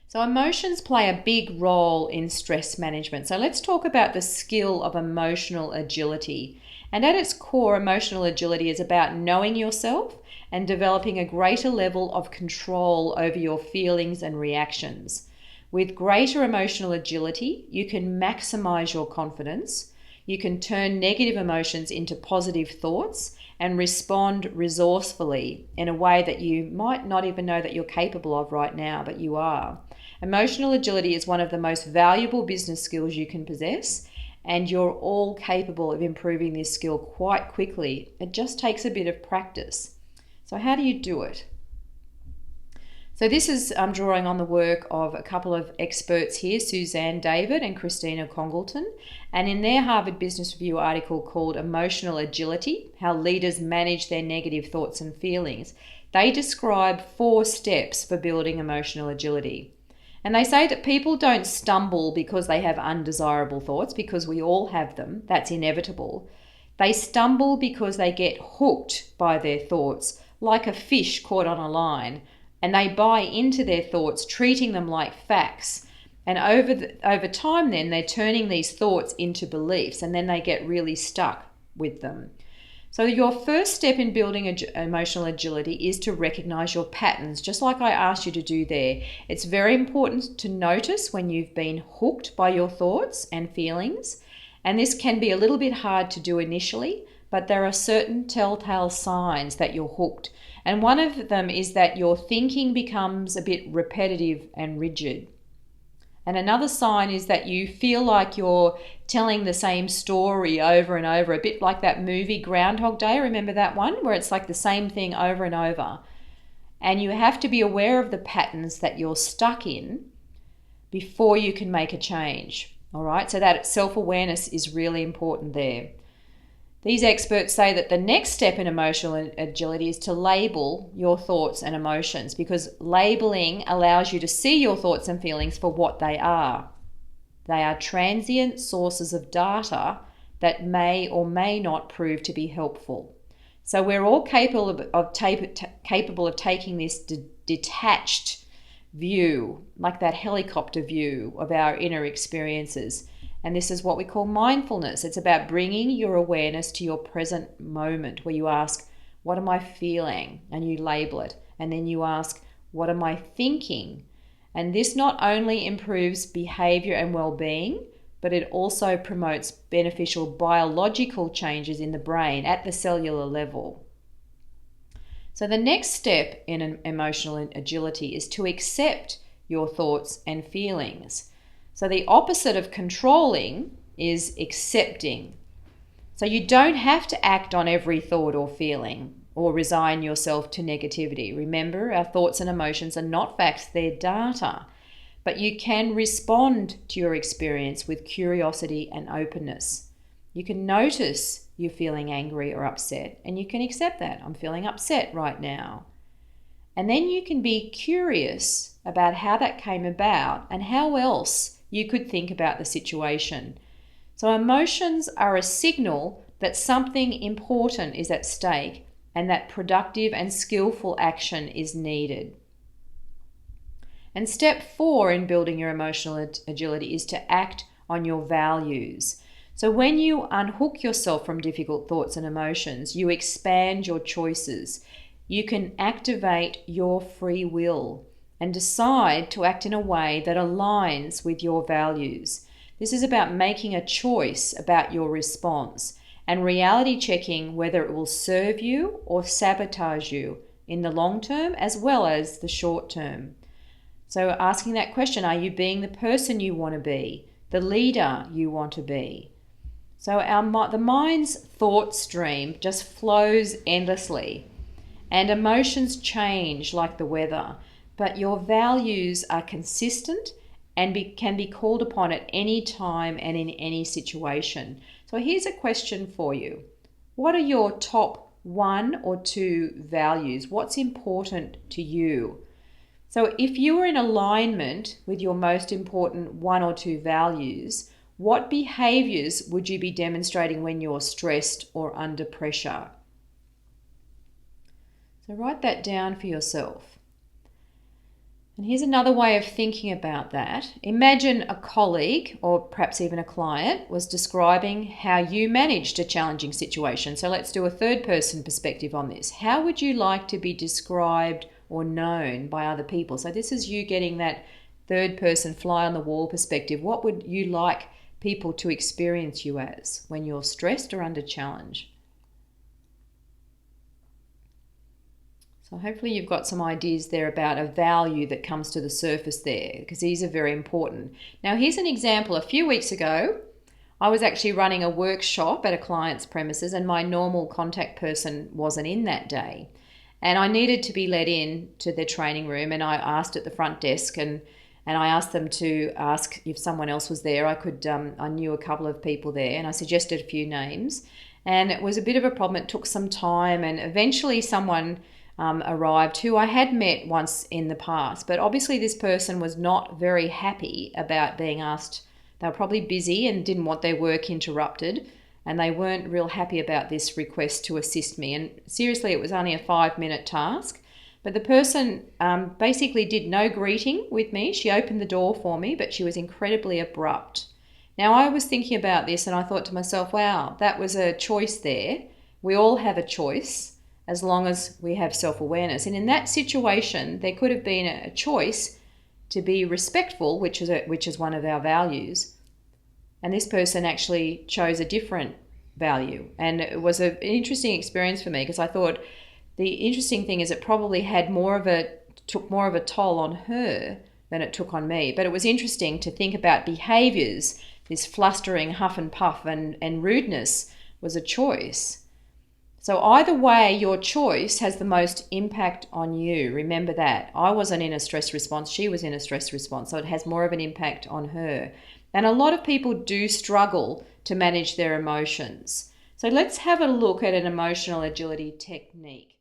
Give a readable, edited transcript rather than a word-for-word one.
So emotions play a big role in stress management. So let's talk about the skill of emotional agility. And at its core, emotional agility is about knowing yourself and developing a greater level of control over your feelings and reactions. With greater emotional agility, you can maximize your confidence. You can turn negative emotions into positive thoughts and respond resourcefully in a way that you might not even know that you're capable of right now, but you are. Emotional agility is one of the most valuable business skills you can possess, and you're all capable of improving this skill quite quickly. It just takes a bit of practice. So how do you do it? So this is drawing on the work of a couple of experts here, Suzanne David and Christina Congleton, and in their Harvard Business Review article called Emotional Agility, How Leaders Manage Their Negative Thoughts and Feelings, they describe 4 steps for building emotional agility. And they say that people don't stumble because they have undesirable thoughts, because we all have them. That's inevitable. They stumble because they get hooked by their thoughts, like a fish caught on a line, and they buy into their thoughts, treating them like facts. And over time then, they're turning these thoughts into beliefs, and then they get really stuck with them. So your first step in building emotional agility is to recognize your patterns, just like I asked you to do there. It's very important to notice when you've been hooked by your thoughts and feelings, and this can be a little bit hard to do initially, but there are certain telltale signs that you're hooked. And one of them is that your thinking becomes a bit repetitive and rigid. And another sign is that you feel like you're telling the same story over and over, a bit like that movie Groundhog Day. Remember that one where it's like the same thing over and over? And you have to be aware of the patterns that you're stuck in before you can make a change. All right, so that self-awareness is really important there. These experts say that the next step in emotional agility is to label your thoughts and emotions, because labeling allows you to see your thoughts and feelings for what they are. They are transient sources of data that may or may not prove to be helpful. So we're all capable of taking this detached view, like that helicopter view of our inner experiences. And this is what we call mindfulness. It's about bringing your awareness to your present moment, where you ask, what am I feeling? And you label it. And then you ask, what am I thinking? And this not only improves behavior and well-being, but it also promotes beneficial biological changes in the brain at the cellular level. So the next step in an emotional agility is to accept your thoughts and feelings. So the opposite of controlling is accepting. So you don't have to act on every thought or feeling or resign yourself to negativity. Remember, our thoughts and emotions are not facts, they're data. But you can respond to your experience with curiosity and openness. You can notice you're feeling angry or upset, and you can accept that. I'm feeling upset right now. And then you can be curious about how that came about and how else you could think about the situation. So emotions are a signal that something important is at stake and that productive and skillful action is needed. And step 4 in building your emotional agility is to act on your values. So when you unhook yourself from difficult thoughts and emotions, you expand your choices. You can activate your free will and decide to act in a way that aligns with your values. This is about making a choice about your response and reality checking whether it will serve you or sabotage you in the long term as well as the short term. So asking that question, are you being the person you want to be, the leader you want to be? So the mind's thought stream just flows endlessly, and emotions change like the weather. But your values are consistent and can be called upon at any time and in any situation. So here's a question for you. What are your top 1 or 2 values? What's important to you? So if you are in alignment with your most important 1 or 2 values, what behaviors would you be demonstrating when you're stressed or under pressure? So write that down for yourself. And here's another way of thinking about that. Imagine a colleague, or perhaps even a client, was describing how you managed a challenging situation. So let's do a third person perspective on this. How would you like to be described or known by other people? So this is you getting that third person fly on the wall perspective. What would you like people to experience you as when you're stressed or under challenge? So hopefully you've got some ideas there about a value that comes to the surface there, because these are very important. Now here's an example. A few weeks ago, I was actually running a workshop at a client's premises, and my normal contact person wasn't in that day. And I needed to be let in to their training room, and I asked at the front desk, and I asked them to ask if someone else was there. I knew a couple of people there, and I suggested a few names. And it was a bit of a problem. It took some time, and eventually someone arrived who I had met once in the past. But obviously this person was not very happy about being asked. They were probably busy and didn't want their work interrupted, and they weren't real happy about this request to assist me. And seriously, it was only a 5-minute task. But the person basically did no greeting with me. She opened the door for me, but she was incredibly abrupt. Now I was thinking about this, and I thought to myself, wow, that was a choice there. We all have a choice, as long as we have self-awareness. And in that situation, there could have been a choice to be respectful, which is one of our values. And this person actually chose a different value. And it was an interesting experience for me, because I thought the interesting thing is it probably took more of a toll on her than it took on me. But it was interesting to think about behaviors. This flustering, huff and puff and rudeness was a choice. So either way, your choice has the most impact on you. Remember that. I wasn't in a stress response. She was in a stress response. So it has more of an impact on her. And a lot of people do struggle to manage their emotions. So let's have a look at an emotional agility technique.